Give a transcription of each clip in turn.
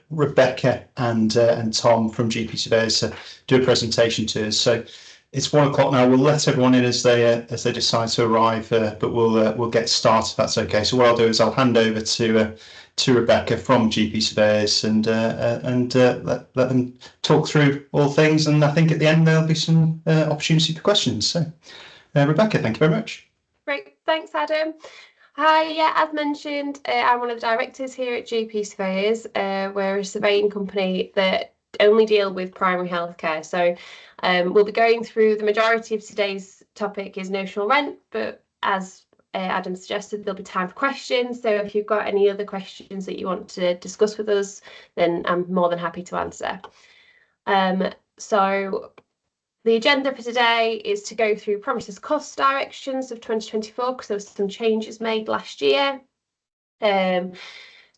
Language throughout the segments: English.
Rebecca and Tom from GP Surveyors to do a presentation to us. So it's 1 o'clock now. We'll let everyone in as they decide to arrive, but we'll get started if that's okay. So what I'll do is I'll hand over to Rebecca from GP Surveyors and let them talk through all things. And I think at the end there'll be some opportunity for questions. So Rebecca, thank you very much. Great, thanks, Adam. Hi, yeah, as mentioned, I'm one of the directors here at GP Surveyors. We're a surveying company that only deal with primary healthcare. So we'll be going through the majority of today's topic is notional rent, but as Adam suggested, there'll be time for questions. So if you've got any other questions that you want to discuss with us, then I'm more than happy to answer. So the agenda for today is to go through premises cost directions of 2024 because there was some changes made last year. The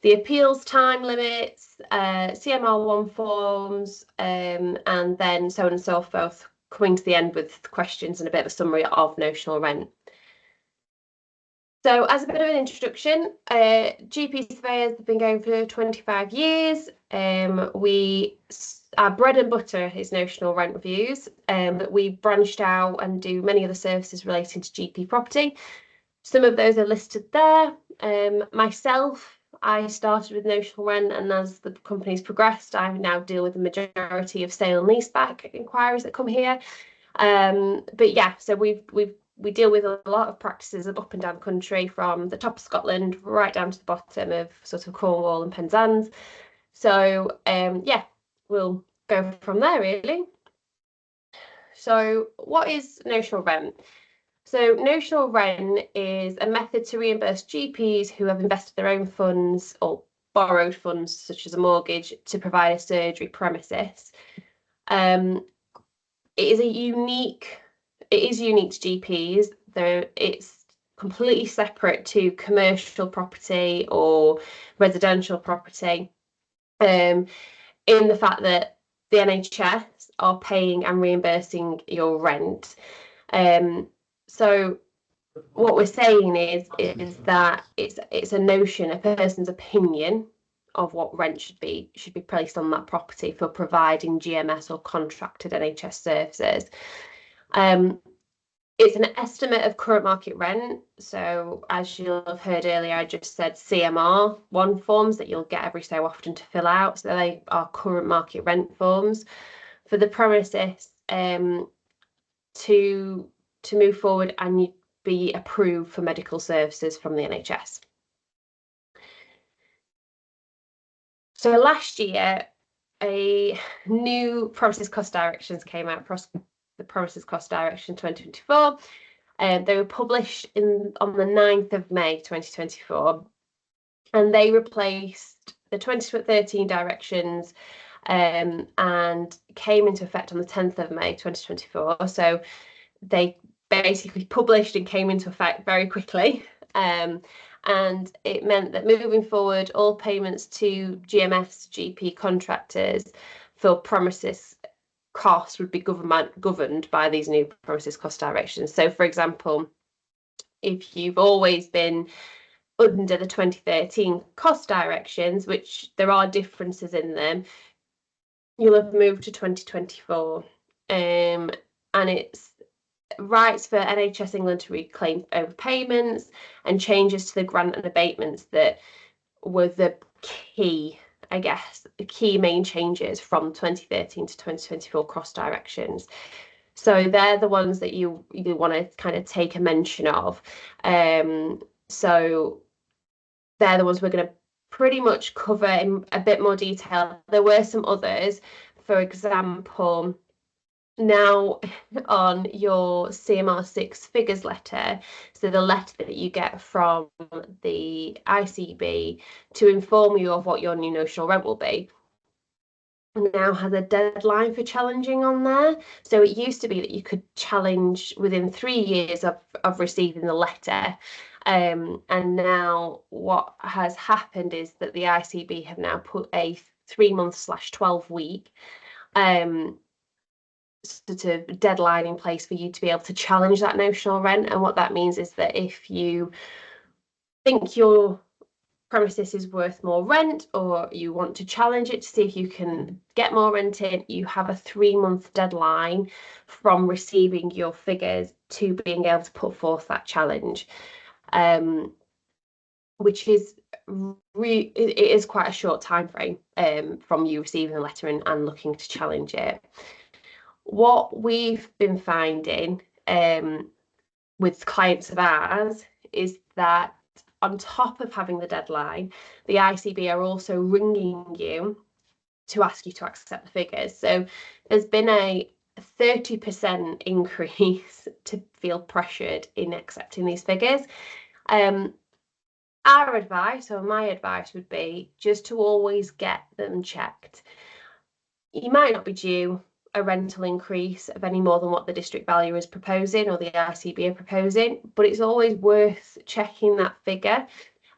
appeals time limits, CMR1 forms, and then so on and so forth, coming to the end with questions and a bit of a summary of notional rent. So as a bit of an introduction, GP Surveyors have been going for 25 years. Our bread and butter is notional rent reviews, but we branched out and do many other services relating to GP property. Some of those are listed there. Myself, I started with notional rent, and as the company's progressed, I now deal with the majority of sale and leaseback inquiries that come here. But yeah, so we deal with a lot of practices up and down the country, from the top of Scotland right down to the bottom of sort of Cornwall and Penzance. So yeah, we'll go from there really. So what is notional rent? So notional rent is a method to reimburse GPs who have invested their own funds or borrowed funds, such as a mortgage, to provide a surgery premises. It is unique to GPs, though it's completely separate to commercial property or residential property, in the fact that the NHS are paying and reimbursing your rent. So what we're saying is that it's a notion, a person's opinion of what rent should be placed on that property for providing GMS or contracted NHS services. It's an estimate of current market rent. So as you'll have heard earlier, I just said CMR1 forms that you'll get every so often to fill out. So they are current market rent forms for the premises to move forward and be approved for medical services from the NHS. So last year, a new premises cost directions came out, the Premises Cost Direction 2024. They were published on the 9th of May 2024, and they replaced the 2013 directions and came into effect on the 10th of May 2024. So they basically published and came into effect very quickly. And it meant that moving forward, all payments to GMS GP contractors for premises costs would be governed by these new premises cost directions. So, for example, if you've always been under the 2013 cost directions, which there are differences in them, you'll have moved to 2024. And it's rights for NHS England to reclaim overpayments and changes to the grant and abatements that were the key, I guess, the key main changes from 2013 to 2024 cross directions. So they're the ones that you want to kind of take a mention of. So they're the ones we're going to pretty much cover in a bit more detail. There were some others, for example, now on your CMR6 figures letter, so the letter that you get from the ICB to inform you of what your new notional rent will be, now has a deadline for challenging on there. So it used to be that you could challenge within 3 years of receiving the letter. And now what has happened is that the ICB have now put a 3-month/12 week sort of deadline in place for you to be able to challenge that notional rent. And what that means is that if you think you're premises is worth more rent, or you want to challenge it to see if you can get more rent in, you have a 3-month deadline from receiving your figures to being able to put forth that challenge, which is it is quite a short time frame from you receiving the letter and looking to challenge it. What we've been finding with clients of ours is that on top of having the deadline, the ICB are also ringing you to ask you to accept the figures. So there's been a 30% increase to feel pressured in accepting these figures. Our advice, or my advice, would be just to always get them checked. You might not be due a rental increase of any more than what the district valuer is proposing or the ICB are proposing, but it's always worth checking that figure.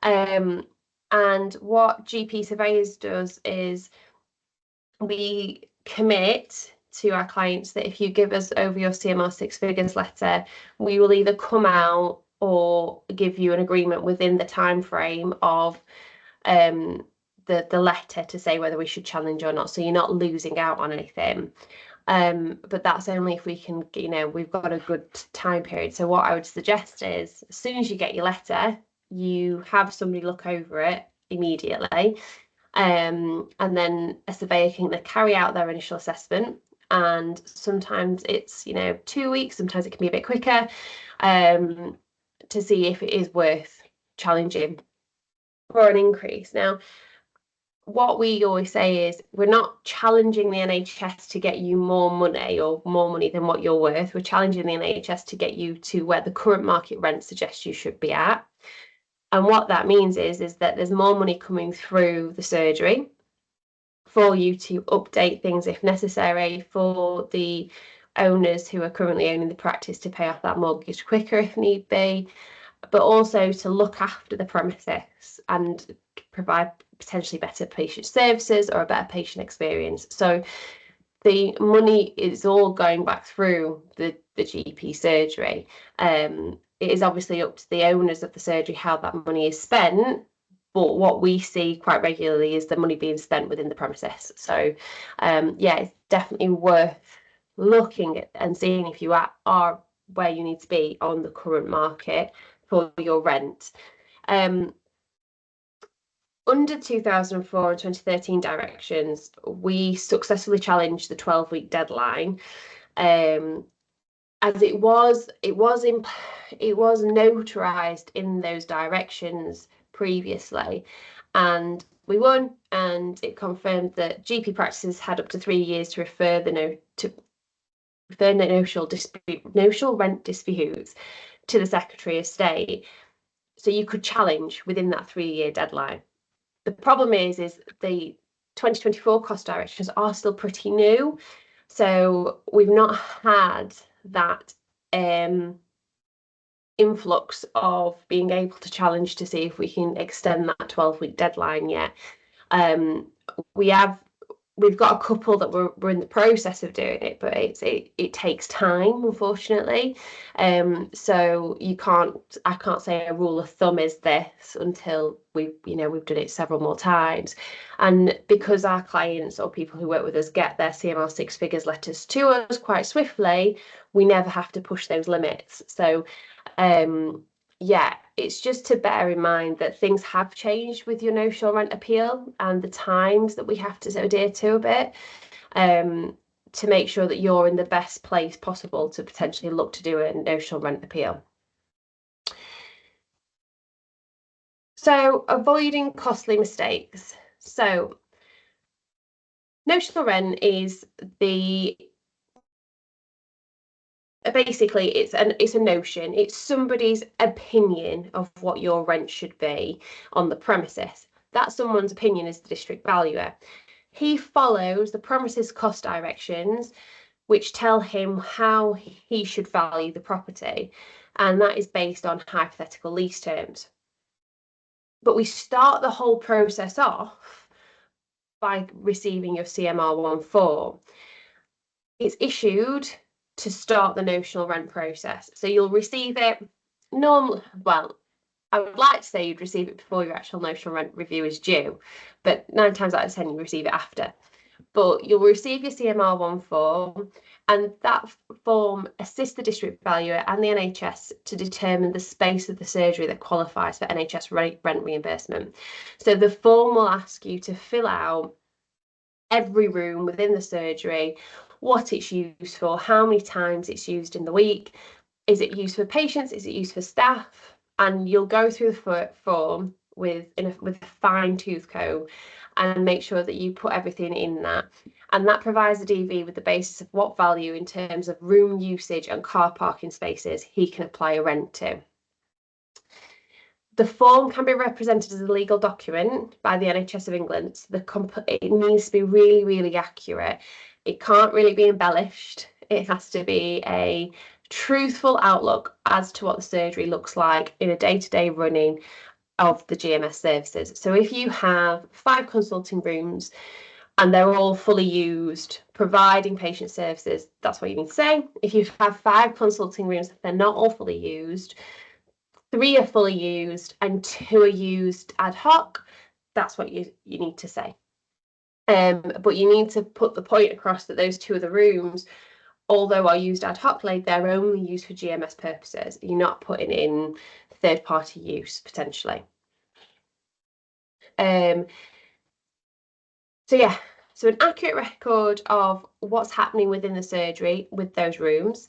And what GP Surveyors does is we commit to our clients that if you give us over your CMR6 figures letter, we will either come out or give you an agreement within the time frame of the letter to say whether we should challenge or not, so you're not losing out on anything. But that's only if we can, we've got a good time period. So what I would suggest is, as soon as you get your letter, you have somebody look over it immediately, and then a surveyor can carry out their initial assessment. And sometimes it's 2 weeks, sometimes it can be a bit quicker, to see if it is worth challenging for an increase. Now, what we always say is we're not challenging the NHS to get you more money or more money than what you're worth. We're challenging the NHS to get you to where the current market rent suggests you should be at. And what that means is that there's more money coming through the surgery for you to update things if necessary, for the owners who are currently owning the practice to pay off that mortgage quicker if need be, but also to look after the premises and provide potentially better patient services or a better patient experience. So the money is all going back through the GP surgery. It is obviously up to the owners of the surgery how that money is spent, but what we see quite regularly is the money being spent within the premises. So yeah, it's definitely worth looking at and seeing if you are where you need to be on the current market for your rent. Under 2004 and 2013 directions, we successfully challenged the 12-week deadline, as it was notarized in those directions previously, and we won, and it confirmed that GP practices had up to 3 years to refer the notional rent disputes to the Secretary of State, so you could challenge within that 3-year deadline. The problem is the 2024 cost directions are still pretty new, so we've not had that influx of being able to challenge to see if we can extend that 12-week deadline yet. We've got a couple that we're in the process of doing it, but it takes time, unfortunately. So I can't say a rule of thumb is this until we've done it several more times. And because our clients or people who work with us get their CMR6 figures letters to us quite swiftly, we never have to push those limits. So yeah, it's just to bear in mind that things have changed with your notional rent appeal and the times that we have to adhere to a bit, to make sure that you're in the best place possible to potentially look to do a notional rent appeal. So avoiding costly mistakes. So notional rent is basically it's a notion. It's somebody's opinion of what your rent should be on the premises. That someone's opinion is the district valuer. He follows the premises cost directions, which tell him how he should value the property, and that is based on hypothetical lease terms. But we start the whole process off by receiving your CMR 14. It's issued to start the notional rent process. So you'll receive it normally, well, I would like to say you'd receive it before your actual notional rent review is due, but 9 times out of 10 you receive it after. But you'll receive your CMR1 form, and that form assists the district valuer and the NHS to determine the space of the surgery that qualifies for NHS rent reimbursement. So the form will ask you to fill out every room within the surgery, what it's used for, how many times it's used in the week, is it used for patients, is it used for staff, and you'll go through the form with a fine-tooth comb and make sure that you put everything in that. And that provides the DV with the basis of what value in terms of room usage and car parking spaces he can apply a rent to. The form can be represented as a legal document by the NHS of England. So it needs to be really, really accurate. It can't really be embellished. It has to be a truthful outlook as to what the surgery looks like in a day-to-day running of the GMS services. So if you have 5 consulting rooms and they're all fully used, providing patient services, that's what you need to say. If you have 5 consulting rooms that they're not all fully used, 3 are fully used and 2 are used ad hoc, that's what you need to say. But you need to put the point across that those 2 of the rooms, although are used ad hoc, they're only used for GMS purposes. You're not putting in third-party use potentially. So yeah, so an accurate record of what's happening within the surgery with those rooms.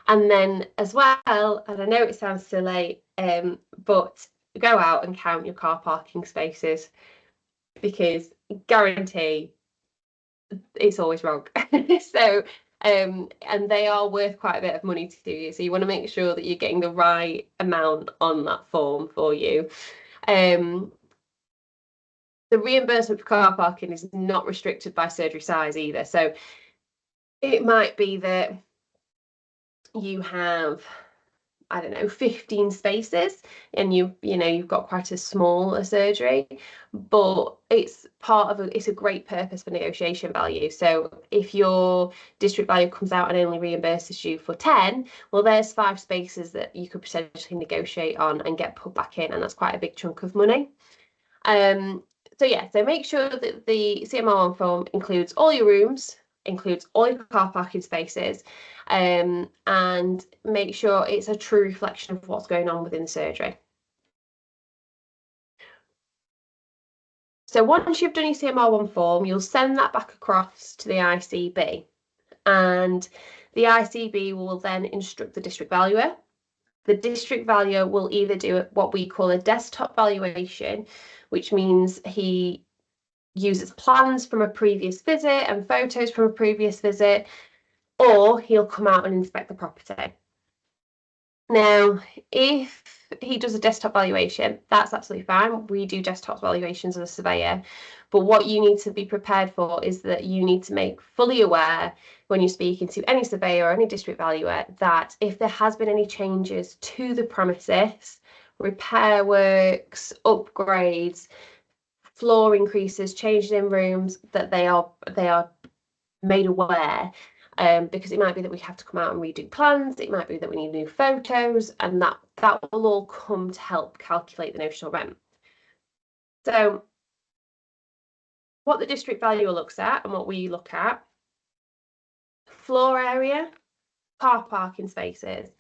And then as well, and I know it sounds silly, but go out and count your car parking spaces, because guarantee it's always wrong. So and they are worth quite a bit of money to you, so you want to make sure that you're getting the right amount on that form for you. The reimbursement for car parking is not restricted by surgery size either, so it might be that you have, I don't know, 15 spaces and you've got quite a small surgery, but it's a great purpose for negotiation value. So if your district value comes out and only reimburses you for 10, well, there's 5 spaces that you could potentially negotiate on and get put back in, and that's quite a big chunk of money. So yeah, so make sure that the CMR1 form includes all your rooms, includes all your car parking spaces, and make sure it's a true reflection of what's going on within the surgery. So once you've done your CMR1 form, you'll send that back across to the ICB, and the ICB will then instruct the district valuer. The district valuer will either do what we call a desktop valuation, which means he uses plans from a previous visit and photos from a previous visit, or he'll come out and inspect the property. Now, if he does a desktop valuation, that's absolutely fine. We do desktop valuations as a surveyor, but what you need to be prepared for is that you need to make fully aware when you're speaking to any surveyor or any district valuer that if there has been any changes to the premises, repair works, upgrades, floor increases, changes in rooms, that they are made aware, because it might be that we have to come out and redo plans, it might be that we need new photos, and that will all come to help calculate the notional rent. So what the district valuer looks at and what we look at: floor area, car parking spaces,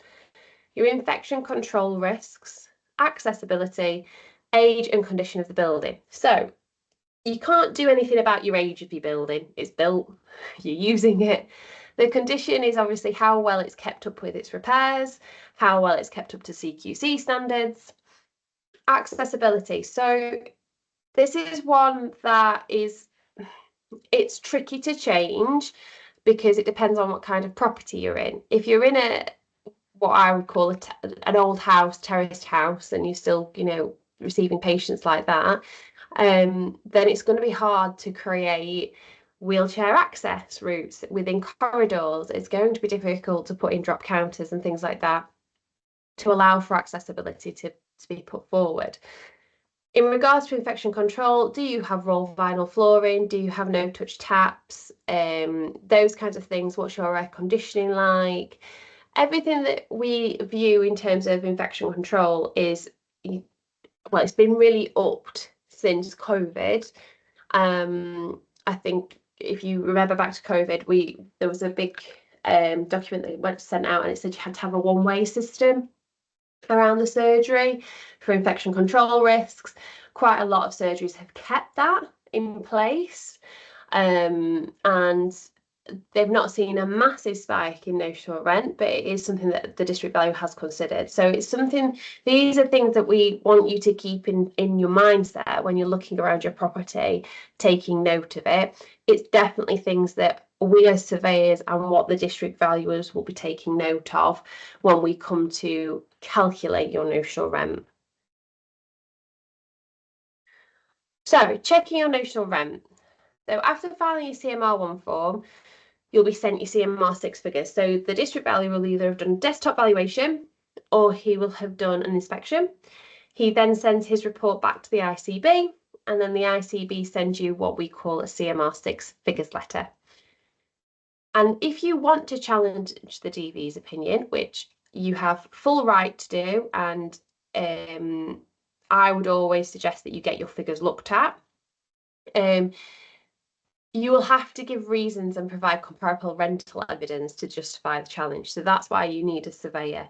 your infection control risks, accessibility, age and condition of the building. So you can't do anything about your age of your building. It's built, you're using it. The condition is obviously how well it's kept up with its repairs, how well it's kept up to CQC standards. Accessibility. So this is one that it's tricky to change because it depends on what kind of property you're in. If you're in what I would call an old house, terraced house, and you're still, receiving patients like that, then it's going to be hard to create wheelchair access routes within corridors. It's going to be difficult to put in drop counters and things like that to allow for accessibility to be put forward. In regards to infection control, do you have roll vinyl flooring? Do you have no-touch taps? Those kinds of things. What's your air conditioning like? Everything that we view in terms of infection control is well, it's been really upped since COVID. I think if you remember back to COVID, there was a big document that went sent out, and it said you had to have a one-way system around the surgery for infection control risks. Quite a lot of surgeries have kept that in place, and they've not seen a massive spike in notional rent, but it is something that the district value has considered. So it's something, these are things that we want you to keep in your mindset when you're looking around your property, taking note of it. It's definitely things that we as surveyors and what the district valuers will be taking note of when we come to calculate your notional rent. So checking your notional rent. So after filing your CMR1 form, you'll be sent your CMR6 figures. So the district valuer will either have done desktop valuation or he will have done an inspection. He then sends his report back to the ICB, and then the ICB sends you what we call a CMR6 figures letter. And if you want to challenge the DV's opinion, which you have full right to do, and I would always suggest that you get your figures looked at. You will have to give reasons and provide comparable rental evidence to justify the challenge. So that's why you need a surveyor,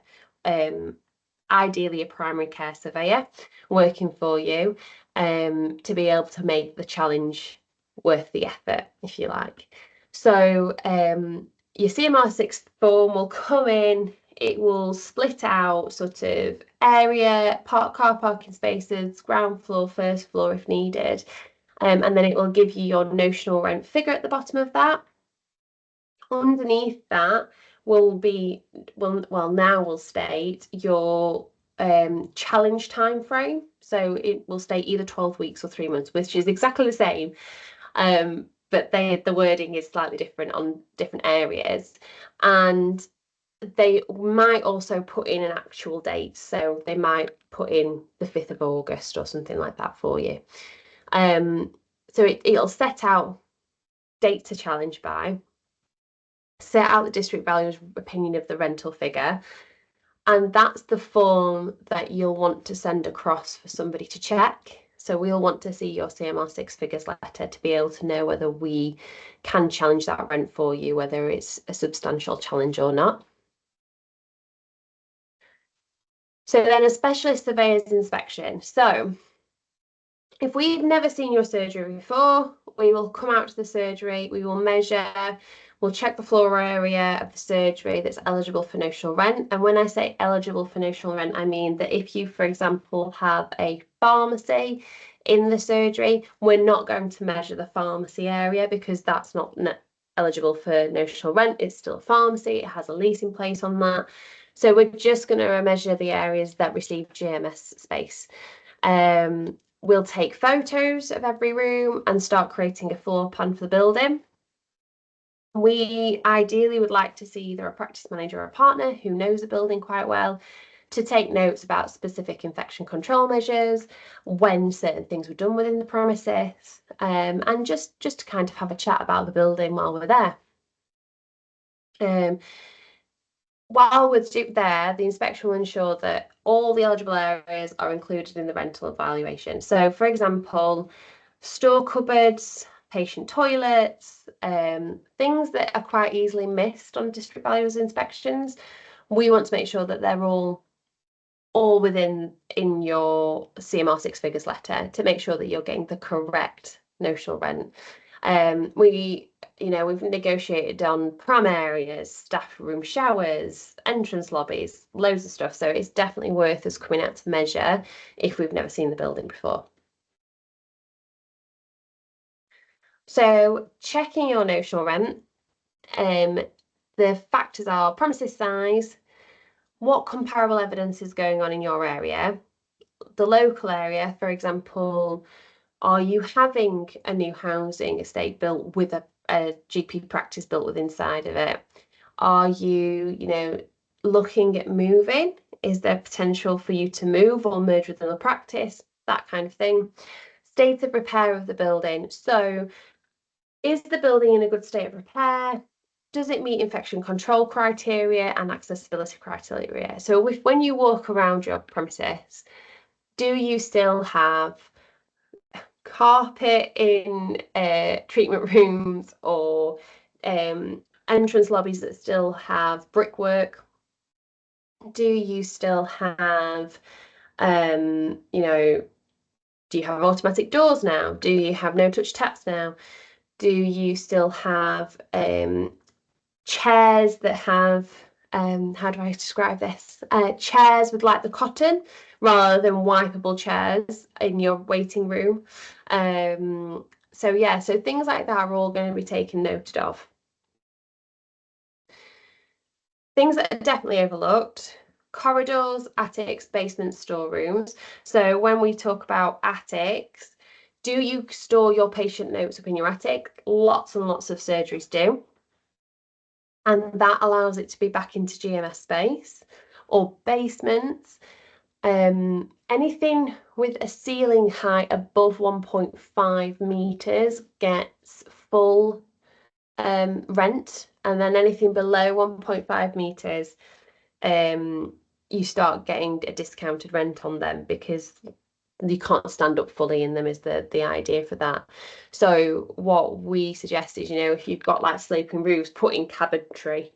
ideally a primary care surveyor working for you, to be able to make the challenge worth the effort, if you like. So your CMR6 form will come in, it will split out sort of area, car parking spaces, ground floor, first floor if needed. And then it will give you your notional rent figure at the bottom of that. Underneath that will state your challenge time frame. So it will state either 12 weeks or 3 months, which is exactly the same. But the wording is slightly different on different areas. And they might also put in an actual date. So they might put in the 5th of August or something like that for you. So it'll set out dates to challenge by, set out the district valuer's opinion of the rental figure, and that's the form that you'll want to send across for somebody to check. So we'll want to see your CMR6 figures letter to be able to know whether we can challenge that rent for you, whether it's a substantial challenge or not. So then a specialist surveyor's inspection. So if we've never seen your surgery before, we will come out to the surgery, we will measure, we'll check the floor area of the surgery that's eligible for notional rent. And when I say eligible for notional rent, I mean that if you, for example, have a pharmacy in the surgery, we're not going to measure the pharmacy area because that's not eligible for notional rent. It's still a pharmacy, it has a lease in place on that. So we're just going to measure the areas that receive GMS space. We'll take photos of every room and start creating a floor plan for the building. We ideally would like to see either a practice manager or a partner who knows the building quite well to take notes about specific infection control measures, when certain things were done within the premises, and just to kind of have a chat about the building while we're there. While we're there, the inspection will ensure that all the eligible areas are included in the rental evaluation. So, for example, store cupboards, patient toilets, things that are quite easily missed on district valuers inspections. We want to make sure that they're all within in your CMR6 figures letter to make sure that you're getting the correct notional rent. We've negotiated on pram areas, staff room showers, entrance lobbies, loads of stuff. So it's definitely worth us coming out to measure if we've never seen the building before. So checking your notional rent, the factors are premises size, what comparable evidence is going on in your area, the local area, for example, are you having a new housing estate built with a GP practice built with inside of it? Are you, looking at moving? Is there potential for you to move or merge with another practice? That kind of thing. State of repair of the building. So is the building in a good state of repair? Does it meet infection control criteria and accessibility criteria? So when you walk around your premises, do you still have carpet in treatment rooms or entrance lobbies that still have brickwork? Do you still have, you know, do you have automatic doors now? Do you have no-touch taps now? Do you still have chairs that have, how do I describe this? Chairs with like the cotton rather than wipeable chairs in your waiting room. So yeah, so things like that are all going to be taken noted of. Things that are definitely overlooked: corridors, attics, basements, storerooms. So when we talk about attics, do you store your patient notes up in your attic? Lots and lots of surgeries do. And that allows it to be back into GMS space. Or basements, anything with a ceiling height above 1.5 meters gets full rent, and then anything below 1.5 meters, you start getting a discounted rent on them because you can't stand up fully in them, is the idea for that. So what we suggest is, if you've got like sloping roofs, putting cabinetry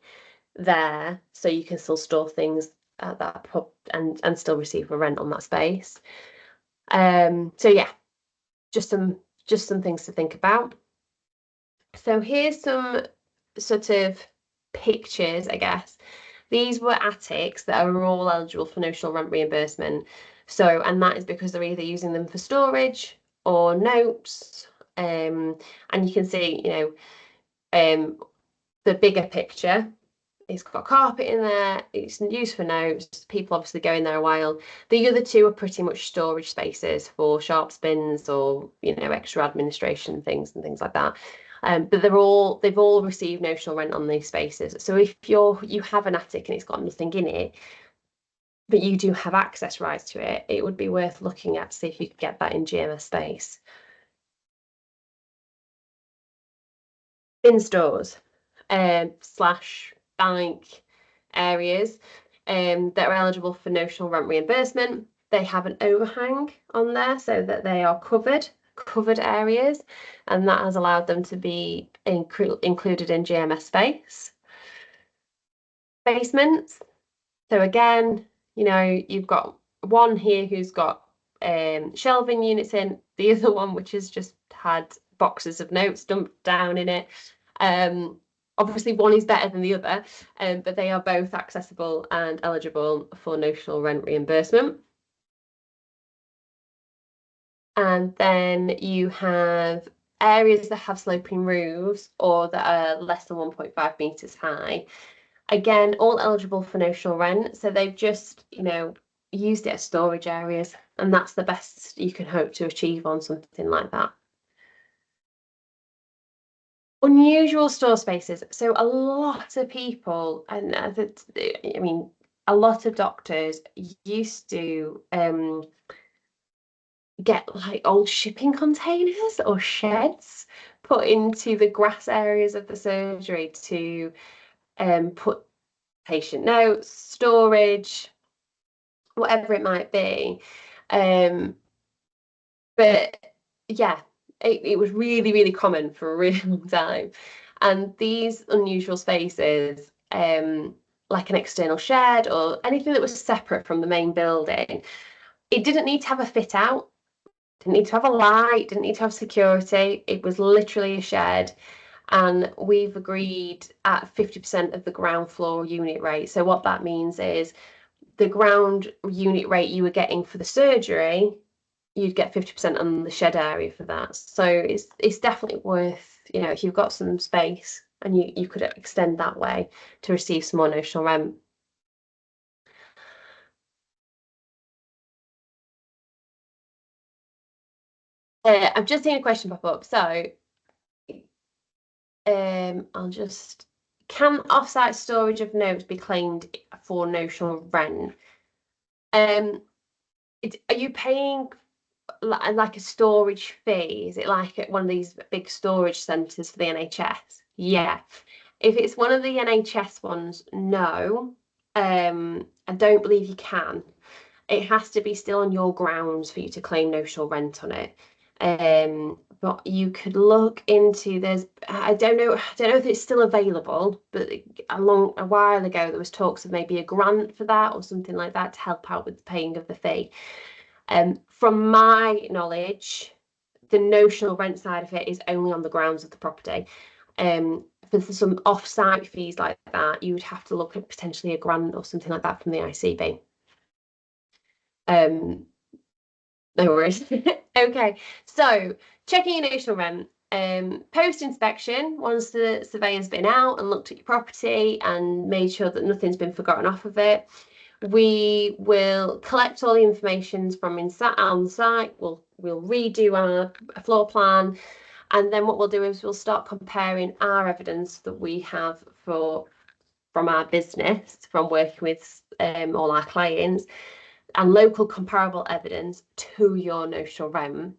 there so you can still store things at that pub and still receive a rent on that space. So yeah, just some things to think about. So here's some sort of pictures, I guess. These were attics that are all eligible for notional rent reimbursement. So, and that is because they're either using them for storage or notes. And you can see, the bigger picture. It's got carpet in there, it's used for notes, people obviously go in there a while. The other two are pretty much storage spaces for sharps bins or, extra administration things and things like that. But they've all received notional rent on these spaces. So if you have an attic and it's got nothing in it, but you do have access rights to it, it would be worth looking at to see if you could get that in GMS space. Bin stores, slash bank areas that are eligible for notional rent reimbursement. They have an overhang on there so that they are covered areas, and that has allowed them to be included in GMS space. Basements. So again, you've got one here who's got shelving units in, the other one which has just had boxes of notes dumped down in it. Obviously one is better than the other, but they are both accessible and eligible for notional rent reimbursement. And then you have areas that have sloping roofs or that are less than 1.5 meters high. Again, all eligible for notional rent. So they've just, used it as storage areas, and that's the best you can hope to achieve on something like that. Unusual store spaces. So a lot of people, and a lot of doctors used to get like old shipping containers or sheds put into the grass areas of the surgery to put patient notes, storage, whatever it might be. But yeah, it was really, really common for a really long time. And these unusual spaces, like an external shed or anything that was separate from the main building, it didn't need to have a fit out, didn't need to have a light, didn't need to have security. It was literally a shed. And we've agreed at 50% of the ground floor unit rate. So what that means is the ground unit rate you were getting for the surgery, you'd get 50% on the shed area for that. So it's definitely worth, if you've got some space and you could extend that way to receive some more notional rent. I've just seen a question pop up. So I'll just, can offsite storage of notes be claimed for notional rent? Are you paying like a storage fee? Is it like at one of these big storage centres for the NHS? Yeah. If it's one of the NHS ones, no. I don't believe you can. it has to be still on your grounds for you to claim notional rent on it. But you could look into, I don't know if it's still available, but a while ago there was talks of maybe a grant for that or something like that to help out with the paying of the fee. From my knowledge, the notional rent side of it is only on the grounds of the property. For some off-site fees like that, you would have to look at potentially a grant or something like that from the ICB. No worries. Okay, so checking your notional rent. Post-inspection, once the surveyor's been out and looked at your property and made sure that nothing's been forgotten off of it, we will collect all the information from on site. We'll redo our floor plan, and then what we'll do is we'll start comparing our evidence that we have from our business, from working with all our clients, and local comparable evidence to your notional rent.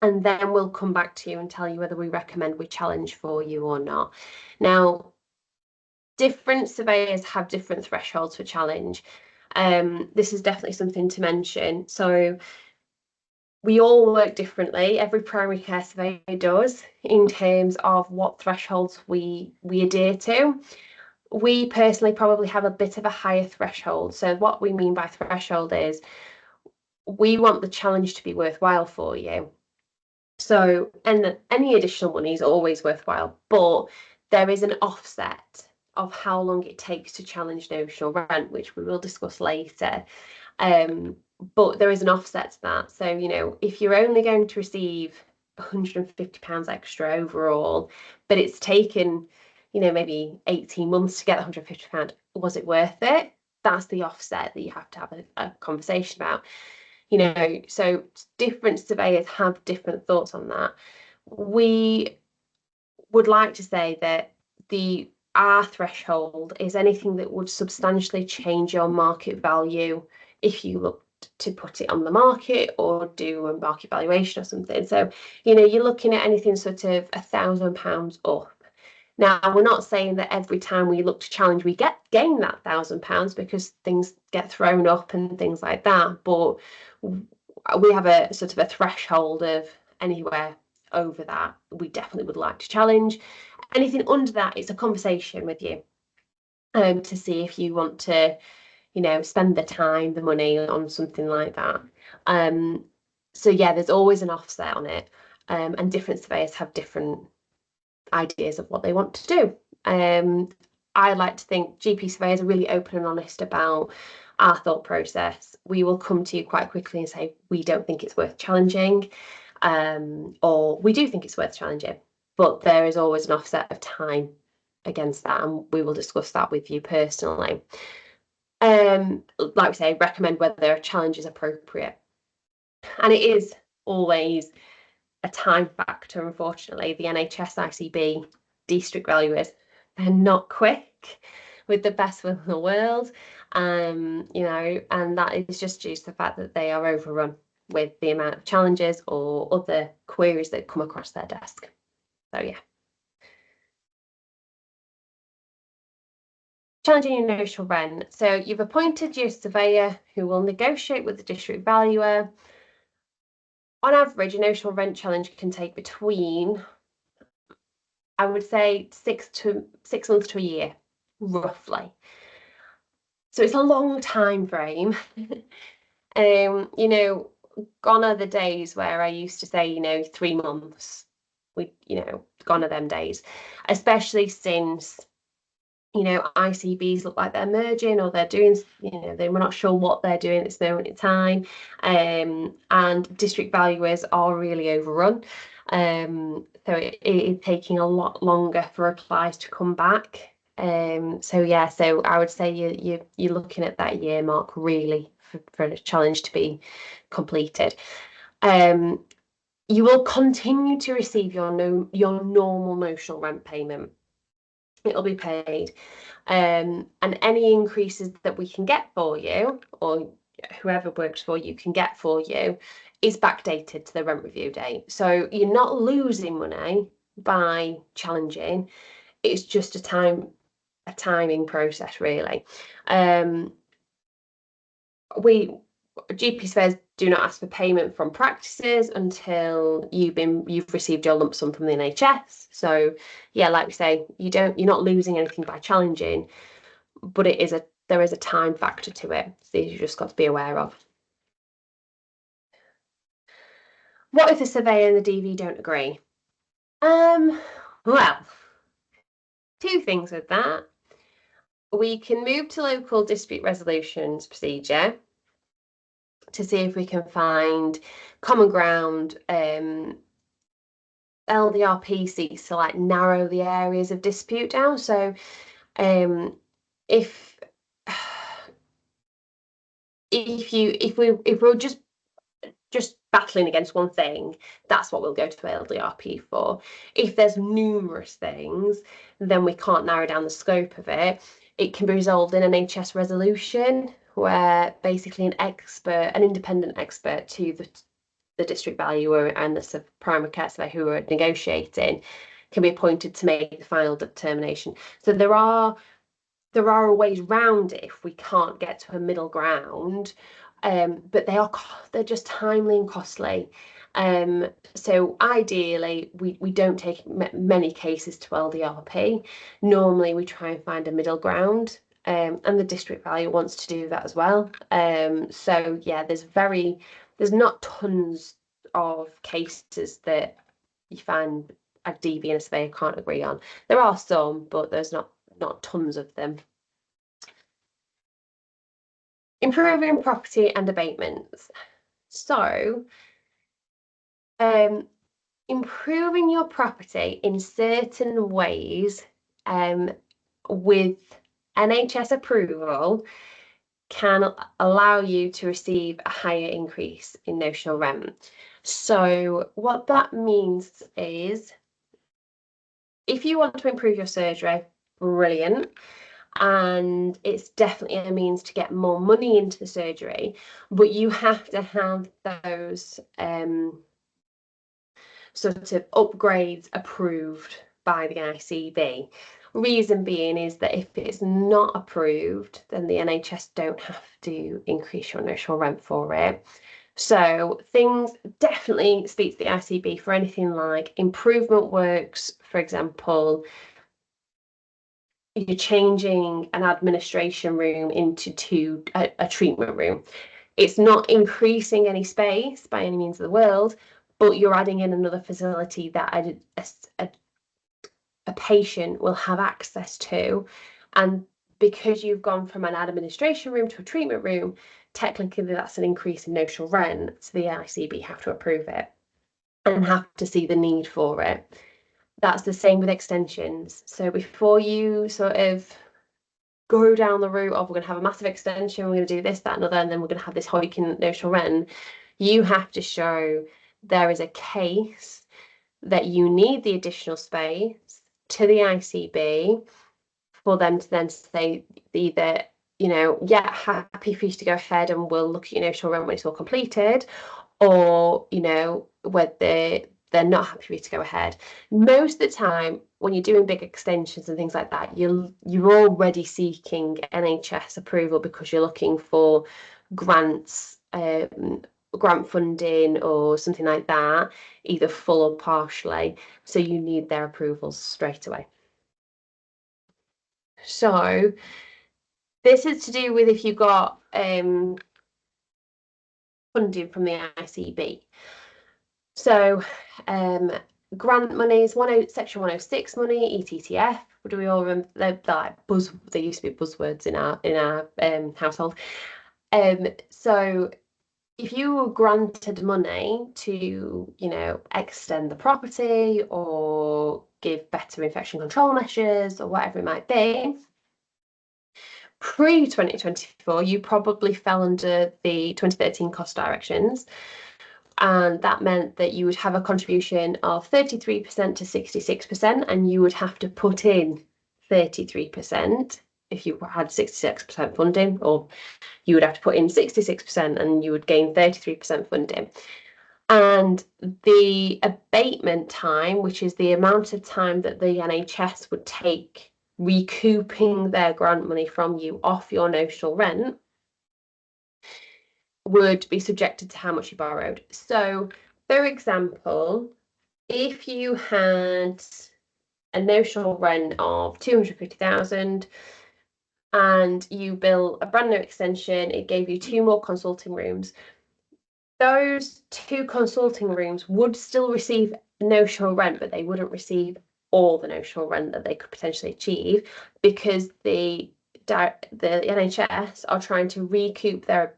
And then we'll come back to you and tell you whether we recommend we challenge for you or not. Now, different surveyors have different thresholds for challenge. This is definitely something to mention. So we all work differently. Every primary care surveyor does in terms of what thresholds we adhere to. We personally probably have a bit of a higher threshold. So what we mean by threshold is we want the challenge to be worthwhile for you. So, and any additional money is always worthwhile, but there is an offset of how long it takes to challenge notional rent, which we will discuss later. But there is an offset to that. So, you know, if you're only going to receive £150 extra overall, but it's taken, you know, maybe 18 months to get £150, was it worth it? That's the offset that you have to have a conversation about. You know, so different surveyors have different thoughts on that. We would like to say that our threshold is anything that would substantially change your market value if you looked to put it on the market or do a market valuation or something. So, you know, you're looking at anything sort of £1,000 up. Now, we're not saying that every time we look to challenge, we gain that £1,000 because things get thrown up and things like that. But we have a sort of a threshold of anywhere over that we definitely would like to challenge. Anything under that, it's a conversation with you to see if you want to, you know, spend the time, the money on something like that. So yeah, there's always an offset on it, and different surveyors have different ideas of what they want to do. I like to think GP surveyors are really open and honest about our thought process. We will come to you quite quickly and say, we don't think it's worth challenging, or we do think it's worth challenging, but there is always an offset of time against that, and we will discuss that with you personally. Like we say, recommend whether a challenge is appropriate. And it is always a time factor, unfortunately. The NHS ICB district valuers, they're not quick with the best will in the world, you know, and that is just due to the fact that they are overrun with the amount of challenges or other queries that come across their desk. So yeah. Challenging your notional rent. So you've appointed your surveyor who will negotiate with the district valuer. On average, a notional rent challenge can take between, I would say, 6 months to a year, roughly. So it's a long time frame. You know, gone are the days where I used to say, you know, 3 months. You know, gone are them days, especially since, you know, ICBs look like they're merging or they're doing, you know, we're not sure what they're doing at this moment in time. And district valuers are really overrun. So it is taking a lot longer for replies to come back. So yeah, so I would say you're looking at that year mark really for a challenge to be completed. You will continue to receive your normal notional rent payment. It'll be paid, and any increases that we can get for you, or whoever works for you can get for you, is backdated to the rent review date. So you're not losing money by challenging. It's just a timing process, really. GP surveyors do not ask for payment from practices until you've received your lump sum from the NHS. So yeah, like we say, you're not losing anything by challenging, but there is a time factor to it. So you just got to be aware of. What if the surveyor and the DV don't agree? Well, two things with that. We can move to local dispute resolutions procedure to see if we can find common ground. LDRP seeks to like narrow the areas of dispute down. So if we're just battling against one thing, that's what we'll go to LDRP for. If there's numerous things, then we can't narrow down the scope of it. It can be resolved in an NHS resolution, where basically an independent expert to the district valuer and the primary care surveyor who are negotiating can be appointed to make the final determination. So there are ways round it if we can't get to a middle ground, but they're just timely and costly. So ideally, we don't take many cases to LDRP. Normally, we try and find a middle ground, and the district valuer wants to do that as well. So yeah, there's not tons of cases that you find a DV and a surveyor can't agree on. There are some, but there's not tons of them. Improving property and abatements. So, improving your property in certain ways with NHS approval can allow you to receive a higher increase in notional rent. So what that means is, if you want to improve your surgery, brilliant. And it's definitely a means to get more money into the surgery, but you have to have those sort of upgrades approved by the ICB. Reason being is that if it's not approved, then the NHS don't have to increase your notional rent for it. So things definitely speak to the ICB for anything like improvement works, for example. You're changing an administration room into a treatment room. It's not increasing any space by any means of the world, but you're adding in another facility that a patient will have access to. And because you've gone from an administration room to a treatment room, technically that's an increase in notional rent. So the ICB have to approve it and have to see the need for it. That's the same with extensions. So before you sort of go down the route of we're going to have a massive extension, we're going to do this, that, and other, and then we're going to have this hoiking notional rent, you have to show there is a case that you need the additional space to the ICB for them to then say either, yeah, happy for you to go ahead and we'll look at your notional rent when it's all completed, or, whether they're not happy for you to go ahead. Most of the time, when you're doing big extensions and things like that, you're already seeking NHS approval because you're looking for grants, grant funding or something like that, either full or partially. So you need their approvals straight away. So this is to do with if you got funding from the ICB. So grant monies, Section 106 money, ETTF. Do we all remember? They used to be buzzwords in our household. So if you were granted money to, extend the property or give better infection control measures or whatever it might be, pre-2024, you probably fell under the 2013 cost directions. And that meant that you would have a contribution of 33% to 66%, and you would have to put in 33% if you had 66% funding, or you would have to put in 66% and you would gain 33% funding. And the abatement time, which is the amount of time that the NHS would take recouping their grant money from you off your notional rent, would be subjected to how much you borrowed. So, for example, if you had a notional rent of 250,000 and you built a brand new extension, it gave you 2 more consulting rooms. Those 2 consulting rooms would still receive notional rent, but they wouldn't receive all the notional rent that they could potentially achieve, because the NHS are trying to recoup their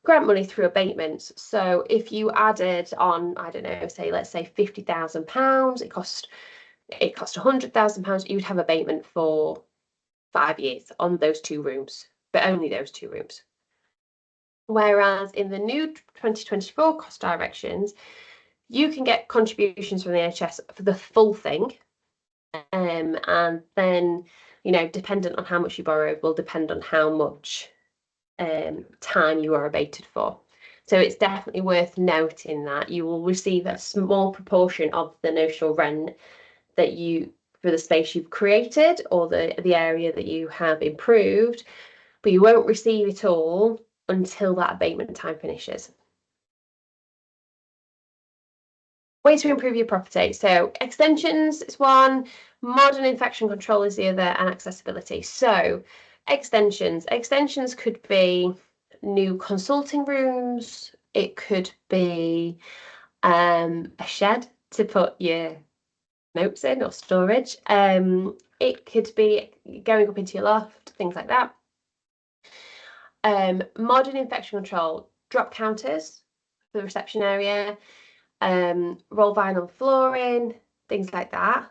grant money through abatements. So if you added on, I don't know, let's say £50,000, it cost £100,000, you would have abatement for 5 years on those 2 rooms, but only those 2 rooms. Whereas in the new 2024 cost directions, you can get contributions from the NHS for the full thing. And then, dependent on how much you borrowed, will depend on how much time you are abated for. So it's definitely worth noting that you will receive a small proportion of the notional rent that for the space you've created or the area that you have improved, but you won't receive it all until that abatement time finishes. Ways to improve your property. So extensions is one, modern infection control is the other, and accessibility. So extensions could be new consulting rooms. It could be a shed to put your notes in or storage. It could be going up into your loft, things like that. Modern infection control, drop counters for the reception area, roll vinyl flooring, things like that.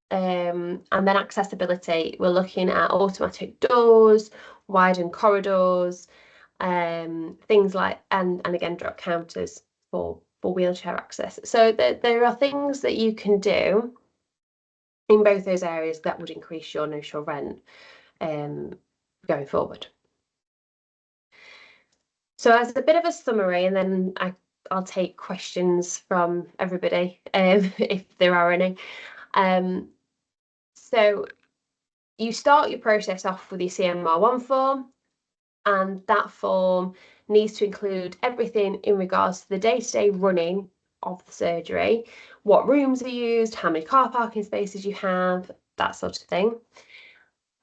And then accessibility, we're looking at automatic doors, widened corridors, things like, and again, drop counters for wheelchair access. So there are things that you can do in both those areas that would increase your notional rent going forward. So as a bit of a summary, and then I'll take questions from everybody if there are any. So you start your process off with your CMR1 form, and that form needs to include everything in regards to the day-to-day running of the surgery, what rooms are used, how many car parking spaces you have, that sort of thing.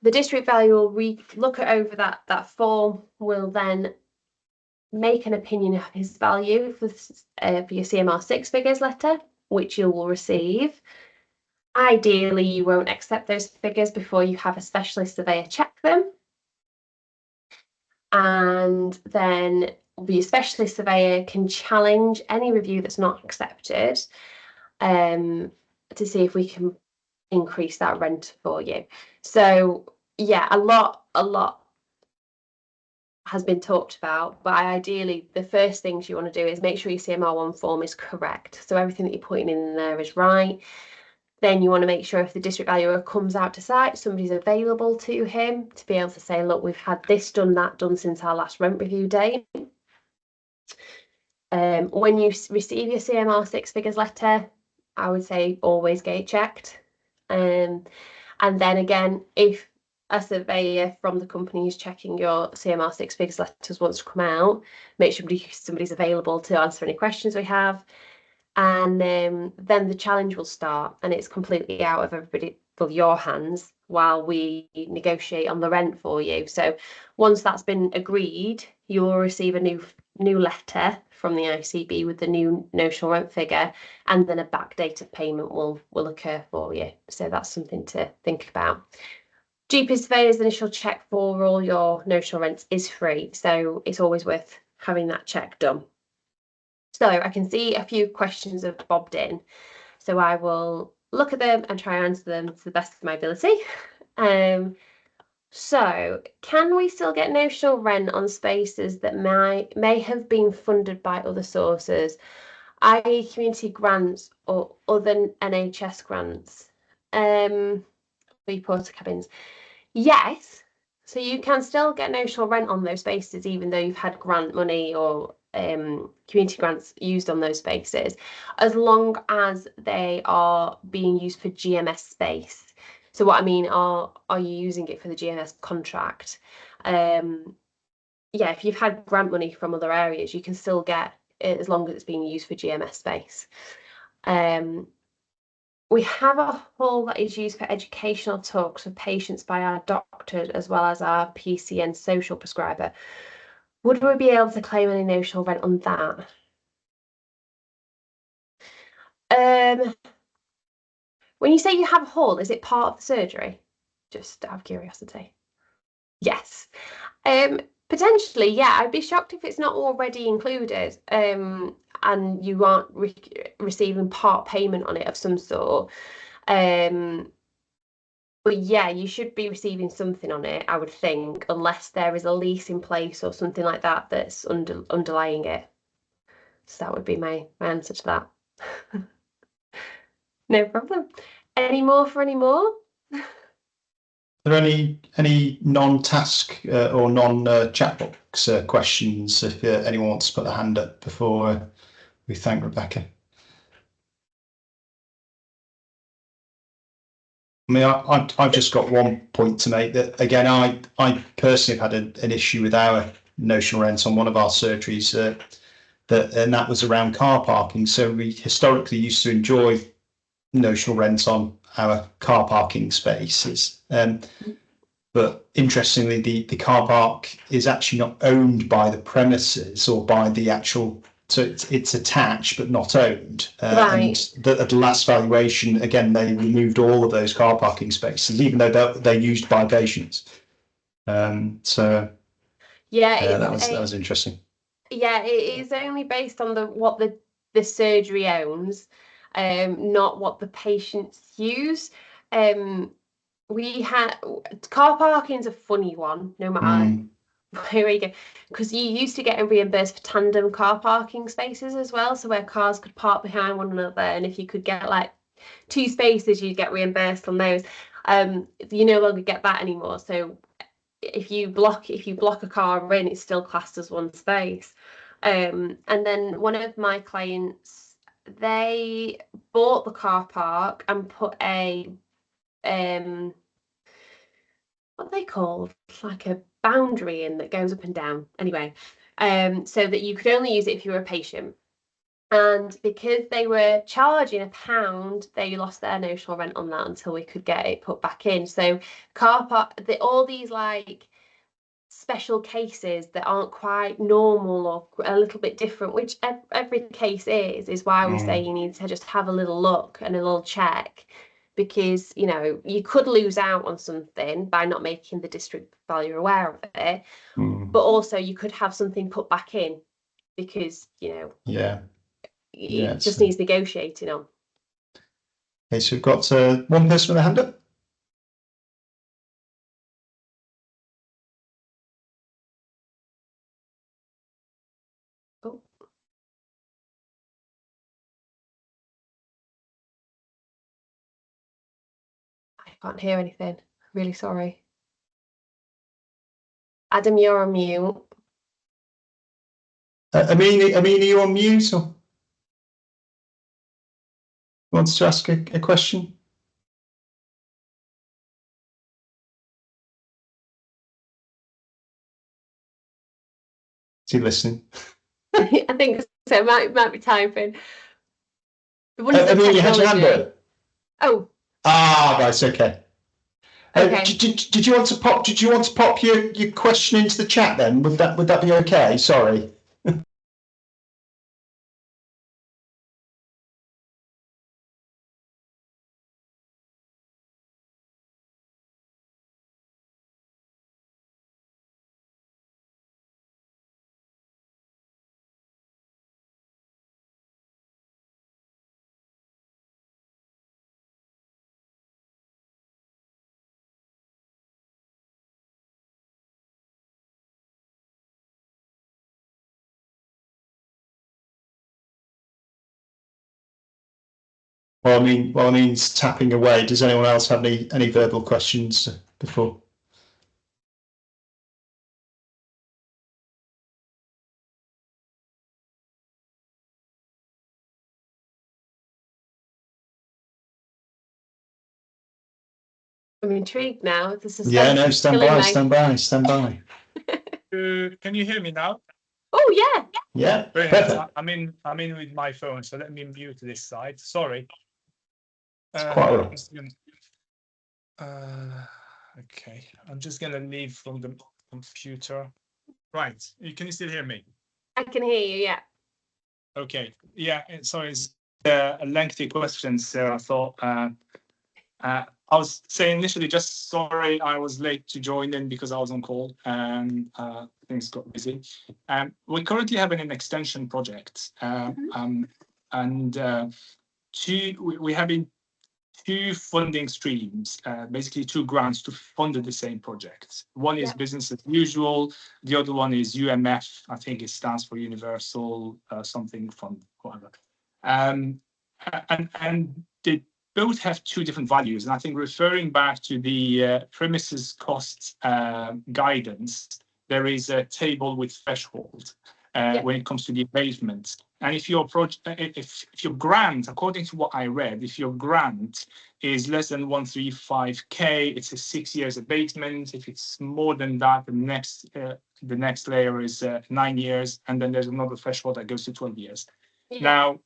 The district valuer will look over that form, will then make an opinion of his value for your CMR 6 figures letter, which you will receive. Ideally, you won't accept those figures before you have a specialist surveyor check them. And then the specialist surveyor can challenge any review that's not accepted to see if we can increase that rent for you. So yeah, a lot has been talked about, but ideally the first things you want to do is make sure your CMR1 form is correct. So everything that you're putting in there is right. Then you want to make sure if the district valuer comes out to site, somebody's available to him to be able to say, look, we've had this done, that done since our last rent review date. When you receive your CMR 6 figures letter, I would say always get it checked. And then again, if a surveyor from the company is checking your CMR 6 figures letters wants to come out, make sure somebody's available to answer any questions we have. And then the challenge will start, and it's completely out of your hands while we negotiate on the rent for you. So once that's been agreed, you will receive a new letter from the ICB with the new notional rent figure, and then a backdated payment will occur for you. So that's something to think about. GP surveyor's initial check for all your notional rents is free, so it's always worth having that check done. So I can see a few questions have bobbed in, so I will look at them and try and answer them to the best of my ability. So can we still get notional rent on spaces that may have been funded by other sources, i.e. community grants or other NHS grants? Porter cabins. Yes, so you can still get notional rent on those spaces even though you've had grant money or community grants used on those spaces, as long as they are being used for GMS space. So what I mean are you using it for the GMS contract? yeah, if you've had grant money from other areas, you can still get it as long as it's being used for GMS space. We have a hall that is used for educational talks for patients by our doctor as well as our PCN social prescriber. Would we be able to claim any notional rent on that? When you say you have a hall, is it part of the surgery? Just out of curiosity. Yes. Potentially, yeah. I'd be shocked if it's not already included, and you aren't receiving part payment on it of some sort. But yeah, you should be receiving something on it, I would think, unless there is a lease in place or something like that that's underlying it. So that would be my answer to that. No problem. Any more for any more? Are there any non-task or non-chat box questions? If anyone wants to put their hand up before we thank Rebecca. I mean, I've just got one point to make. That again, I personally have had an issue with our notional rent on one of our surgeries, and that was around car parking. So we historically used to enjoy notional rent on our car parking spaces. But interestingly, the car park is actually not owned by the premises or by the actual, so it's attached but not owned. Right. And at the last valuation, again, they removed all of those car parking spaces, even though they're used by patients. So Yeah, that was interesting. Yeah, it is only based on what the surgery owns, not what the patients use. We had car parking's a funny one, no matter where you go, because you used to get reimbursed for tandem car parking spaces as well, so where cars could park behind one another, and if you could get like 2 spaces, you'd get reimbursed on those. You no longer get that anymore. So if you block a car in, it's still classed as one space. And then one of my clients, they bought the car park and put a what are they called? Like a boundary in that goes up and down. Anyway, so that you could only use it if you were a patient. And because they were charging £1, they lost their notional rent on that until we could get it put back in. So car park, all these like special cases that aren't quite normal or a little bit different, which every case is why we say you need to just have a little look and a little check, because you could lose out on something by not making the district valuer aware of it, but also you could have something put back in because it just needs negotiating on. Okay, so we've got one person with a hand up. Oh. I can't hear anything. Really sorry. Adam, you're on mute. Amina, are you on mute or wants to ask a question? Is he listening? I think so. Might be typing. Amelia, had your hand up? Oh. Right, okay. Okay. Did you want to pop your question into the chat then? Would that be okay? Sorry. Well, I mean, tapping away. Does anyone else have any verbal questions before? I'm intrigued now. The suspense Yeah, no, is killing me. stand by. Can you hear me now? Oh yeah. Yeah, Brilliant. perfect. I'm in with my phone, so let me mute this side. Sorry. It's quite all right. Okay, I'm just gonna leave from the computer. Right, can you still hear me? I can hear you. Yeah. Okay, yeah. Sorry, it's a lengthy question, so I thought. I was saying initially, just sorry I was late to join in because I was on call and things got busy. We currently have an extension project, and we have in two funding streams, basically two grants to fund the same project. One is business as usual. The other one is UMF. I think it stands for Universal something fund, whatever. And they both have two different values. And I think referring back to the premises cost guidance, there is a table with threshold when it comes to the abatement. And if your if your grant, according to what I read, if your grant is less than 135K, it's a 6 years abatement. If it's more than that, the next layer is 9 years, and then there's another threshold that goes to 12 years. Yeah. Now,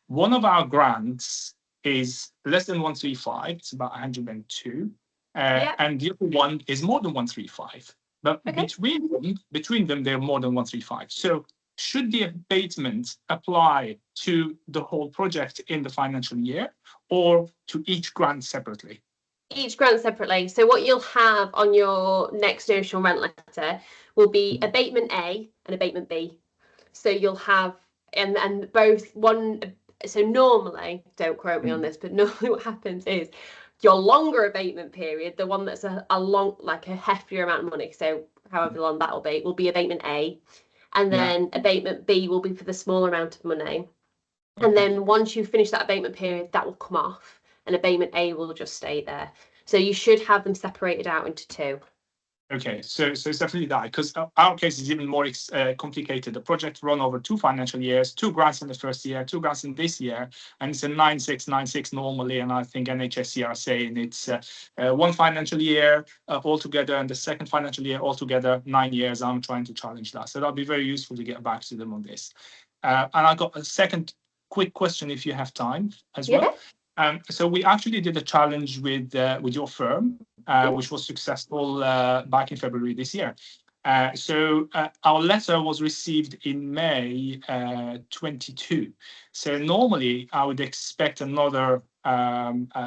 one of our grants is less than 135, it's about 102, and the other one is more than 135. But between them, they're more than 135. So should the abatement apply to the whole project in the financial year or to each grant separately? Each grant separately. So what you'll have on your next notional rent letter will be abatement A and abatement B. So you'll have, and both one, so normally, don't quote me on this, but normally what happens is your longer abatement period, the one that's a long, like a heftier amount of money, so however long that will be abatement A. And then abatement B will be for the smaller amount of money. And then once you finish that abatement period, that will come off and abatement A will just stay there. So you should have them separated out into two. Okay, so it's definitely that, because our case is even more complicated. The project run over 2 financial years, 2 grants in the first year, 2 grants in this year, and it's a 9-6 normally. And I think NHSC are saying it's 1 financial year altogether, and the second financial year altogether 9 years. I'm trying to challenge that, so that'll be very useful to get back to them on this. And I got a second quick question if you have time as well. So we actually did a challenge with your firm, which was successful back in February this year. So our letter was received in May 22. So normally I would expect another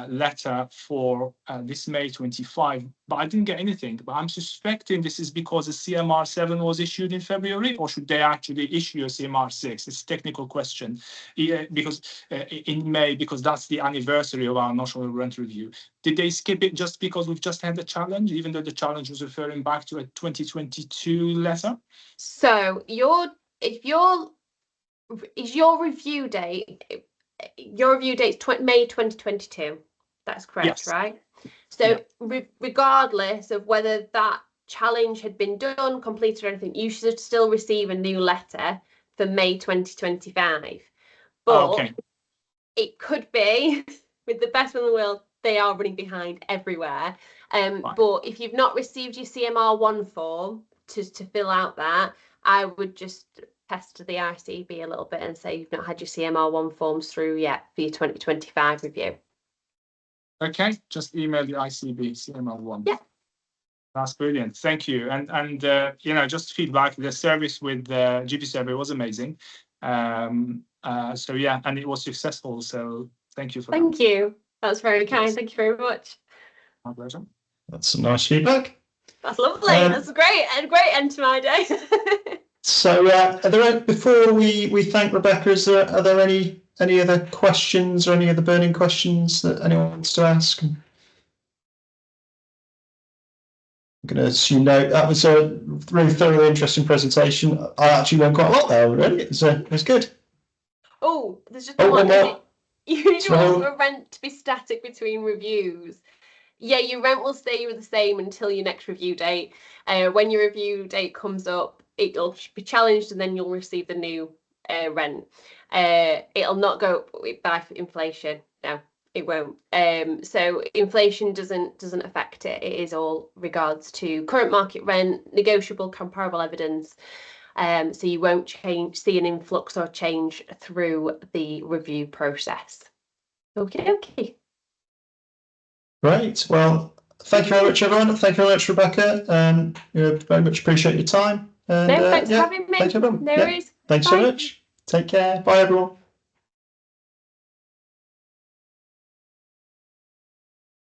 letter for this May 25, but I didn't get anything. But I'm suspecting this is because the CMR 7 was issued in February, or should they actually issue a CMR 6? It's a technical question. Because in May, because that's the anniversary of our Notional Rent Review. Did they skip it just because we've just had the challenge, even though the challenge was referring back to a 2022 letter? So your review date is May 2022. That's correct, yes. Right? So regardless of whether that challenge had been done, completed, or anything, you should still receive a new letter for May 2025. But it could be, with the best will in the world, they are running behind everywhere. But if you've not received your CMR 1 form to fill out that, I would just pester the ICB a little bit and say you've not had your CMR 1 forms through yet for your 2025 review. Okay, just email the ICB CMR 1. Yeah. That's brilliant. Thank you. And you know, just feedback, the service with the GP survey was amazing. So yeah, and it was successful. So thank you for that. Thank you. That's very kind. Thank you very much. My pleasure. That's some nice feedback. That's lovely. That's great. And a great end to my day. So are there, before we thank Rebecca, are there any other questions or any other burning questions that anyone wants to ask? I'm going to assume no. That was a really thoroughly interesting presentation. I actually learned quite a lot there already. It was good. Oh, there's just one more. You want your rent to be static between reviews. Yeah, your rent will stay the same until your next review date. When your review date comes up, it'll be challenged and then you'll receive the new rent. It'll not go up by inflation. No, it won't. So inflation doesn't affect it. It is all regards to current market rent, negotiable comparable evidence. So you won't see an influx or change through the review process. Okay. Great. Well, thank you very much, everyone. Thank you very much, Rebecca. Very much appreciate your time. And, No, thanks for having me. thanks, everyone. No worries. Thanks so much. Take care. Bye, everyone.